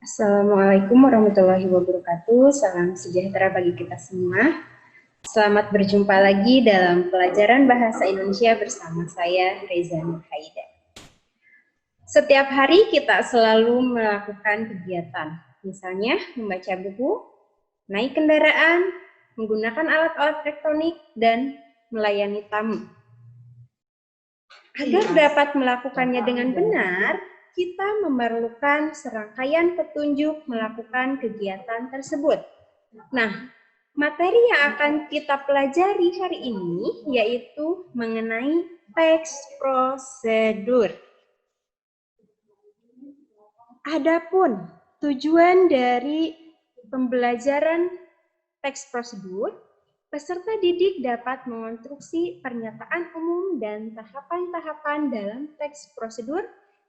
Assalamualaikum warahmatullahi wabarakatuh. Salam sejahtera bagi kita semua. Selamat berjumpa lagi dalam pelajaran Bahasa Indonesia bersama saya, Reza Nurhaida. Setiap hari kita selalu melakukan kegiatan, misalnya membaca buku, naik kendaraan, menggunakan alat-alat elektronik, dan melayani tamu. Agar dapat melakukannya dengan benar, kita memerlukan serangkaian petunjuk melakukan kegiatan tersebut. Nah, materi yang akan kita pelajari hari ini yaitu mengenai teks prosedur. Adapun tujuan dari pembelajaran teks prosedur, peserta didik dapat mengonstruksi pernyataan umum dan tahapan-tahapan dalam teks prosedur,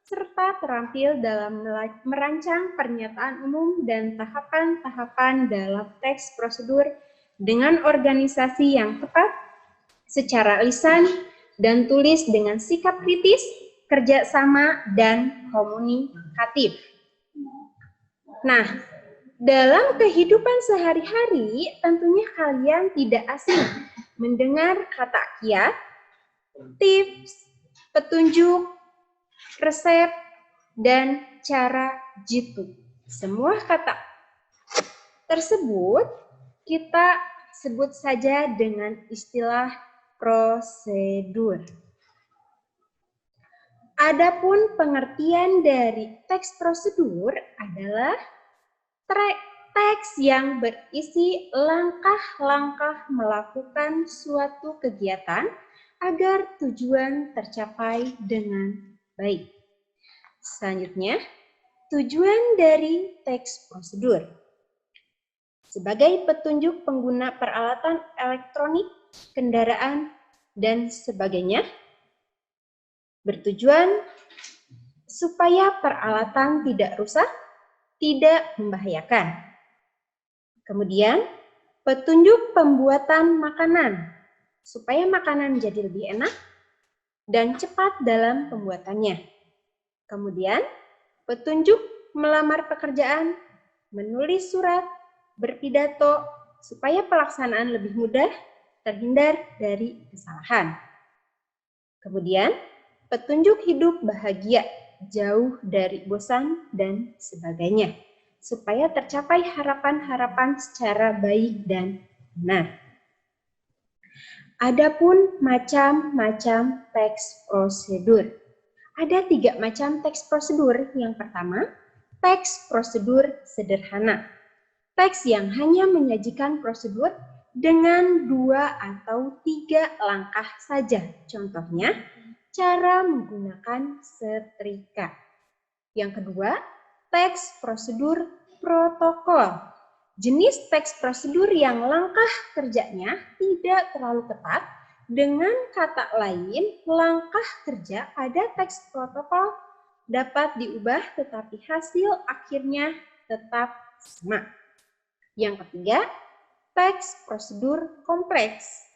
serta terampil dalam merancang pernyataan umum dan tahapan-tahapan dalam teks prosedur dengan organisasi yang tepat, secara lisan dan tulis dengan sikap kritis, kerjasama, dan komunikatif. Nah, dalam kehidupan sehari-hari, tentunya kalian tidak asing mendengar kata kiat, tips, petunjuk, resep, dan cara jitu. Semua kata tersebut kita sebut saja dengan istilah prosedur. Adapun pengertian dari teks prosedur adalah teks yang berisi langkah-langkah melakukan suatu kegiatan agar tujuan tercapai dengan baik. Selanjutnya, tujuan dari teks prosedur. Sebagai petunjuk pengguna peralatan elektronik, kendaraan, dan sebagainya, bertujuan supaya peralatan tidak rusak, tidak membahayakan. Kemudian, petunjuk pembuatan makanan, supaya makanan menjadi lebih enak dan cepat dalam pembuatannya. Kemudian, petunjuk melamar pekerjaan, menulis surat, berpidato, supaya pelaksanaan lebih mudah, terhindar dari kesalahan. Kemudian, petunjuk hidup bahagia, jauh dari bosan, dan sebagainya, supaya tercapai harapan-harapan secara baik dan benar. Adapun macam-macam teks prosedur. Ada 3 macam teks prosedur. Yang pertama, teks prosedur sederhana. Teks yang hanya menyajikan prosedur dengan 2 atau 3 langkah saja. Contohnya, cara menggunakan setrika. Yang kedua, teks prosedur protokol. Jenis teks prosedur yang langkah kerjanya tidak terlalu ketat. Dengan kata lain, langkah kerja pada teks protokol dapat diubah tetapi hasil akhirnya tetap sama. Yang ketiga, teks prosedur kompleks.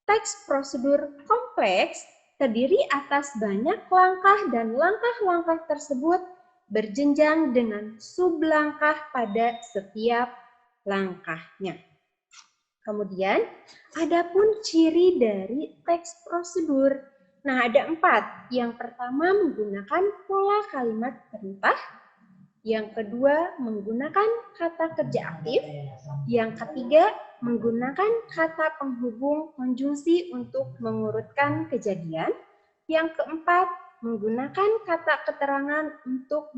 Teks prosedur kompleks terdiri atas banyak langkah dan langkah-langkah tersebut berjenjang dengan sublangkah pada setiap langkahnya. Kemudian, adapun ciri dari teks prosedur. Nah, ada 4. Yang pertama, menggunakan pola kalimat perintah. Yang kedua, menggunakan kata kerja aktif. Yang ketiga, menggunakan kata penghubung konjungsi untuk mengurutkan kejadian. Yang keempat, menggunakan kata keterangan untuk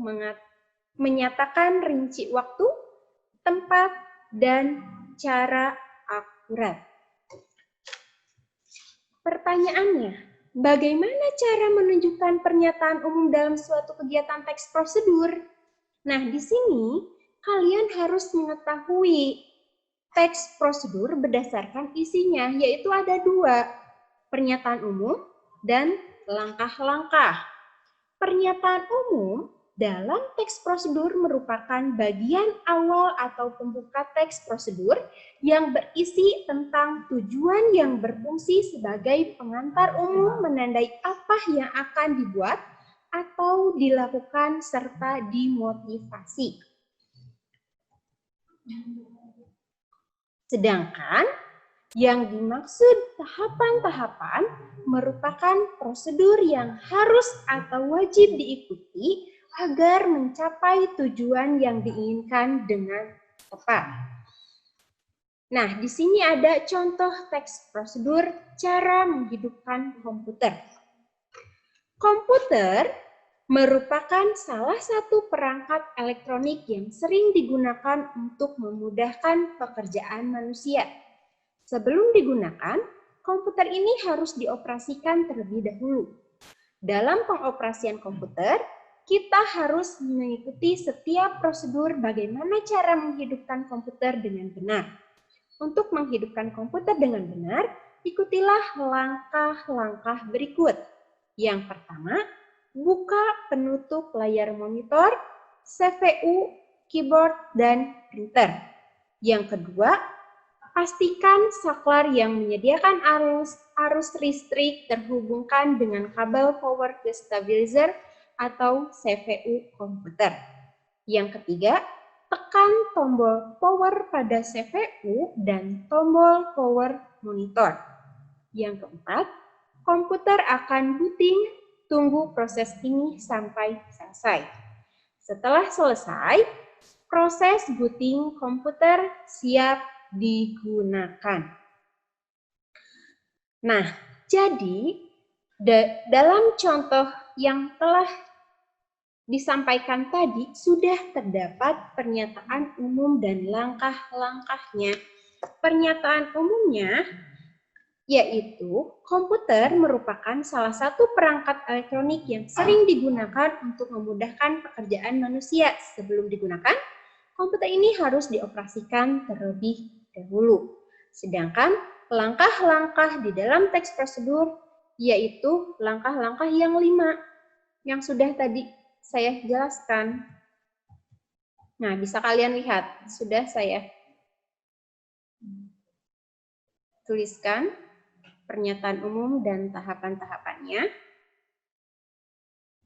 menyatakan rinci waktu, tempat, dan cara akurat. Pertanyaannya, bagaimana cara menunjukkan pernyataan umum dalam suatu kegiatan teks prosedur? Nah, di sini kalian harus mengetahui teks prosedur berdasarkan isinya, yaitu ada 2, pernyataan umum dan langkah-langkah. Pernyataan umum dalam teks prosedur merupakan bagian awal atau pembuka teks prosedur yang berisi tentang tujuan yang berfungsi sebagai pengantar umum menandai apa yang akan dibuat atau dilakukan serta dimotivasi. Sedangkan yang dimaksud tahapan-tahapan merupakan prosedur yang harus atau wajib diikuti agar mencapai tujuan yang diinginkan dengan tepat. Nah, di sini ada contoh teks prosedur cara menghidupkan komputer. Komputer merupakan salah satu perangkat elektronik yang sering digunakan untuk memudahkan pekerjaan manusia. Sebelum digunakan, komputer ini harus dioperasikan terlebih dahulu. Dalam pengoperasian komputer, kita harus mengikuti setiap prosedur bagaimana cara menghidupkan komputer dengan benar. Untuk menghidupkan komputer dengan benar, ikutilah langkah-langkah berikut. Yang pertama, buka penutup layar monitor, CPU, keyboard, dan printer. Yang kedua, pastikan saklar yang menyediakan arus listrik terhubungkan dengan kabel power ke stabilizer atau CPU komputer. Yang ketiga, tekan tombol power pada CPU dan tombol power monitor. Yang keempat, komputer akan booting. Tunggu proses ini sampai selesai. Setelah selesai, proses booting komputer siap digunakan. Nah, jadi dalam contoh yang telah disampaikan tadi sudah terdapat pernyataan umum dan langkah-langkahnya. Pernyataan umumnya yaitu komputer merupakan salah satu perangkat elektronik yang sering digunakan untuk memudahkan pekerjaan manusia. Sebelum digunakan, komputer ini harus dioperasikan terlebih dahulu. Sedangkan langkah-langkah di dalam teks prosedur yaitu langkah-langkah yang 5 yang sudah tadi saya jelaskan. Nah, bisa kalian lihat, sudah saya tuliskan pernyataan umum dan tahapan-tahapannya.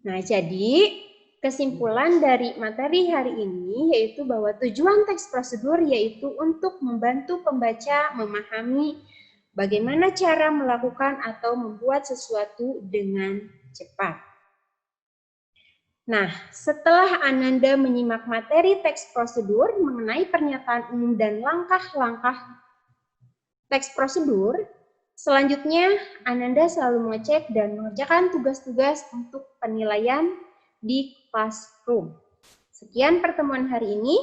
Nah, jadi kesimpulan dari materi hari ini yaitu bahwa tujuan teks prosedur yaitu untuk membantu pembaca memahami bagaimana cara melakukan atau membuat sesuatu dengan cepat. Nah, setelah Ananda menyimak materi teks prosedur mengenai pernyataan umum dan langkah-langkah teks prosedur, selanjutnya, Ananda selalu mengecek dan mengerjakan tugas-tugas untuk penilaian di classroom. Sekian pertemuan hari ini.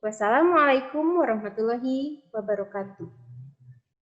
Wassalamualaikum warahmatullahi wabarakatuh.